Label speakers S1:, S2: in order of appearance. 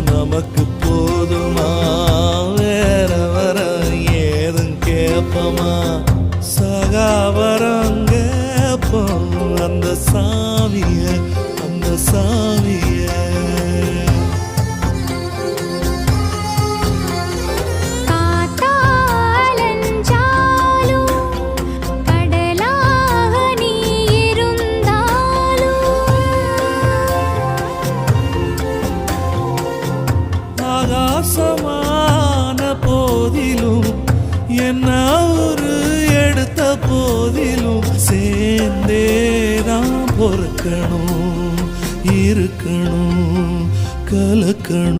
S1: நமக்கு போதுமா? வேற வர ஏதும் கேப்பமா? சகாவரம் கேப்போம் அந்த சாமிய, அந்த சாமிய. ஆகாசமான போதிலும் என்ன ஒரு எடுத்த போதிலும் சேர்ந்தேதான் பொறுக்கணும், இருக்கணும், கலக்கணும்.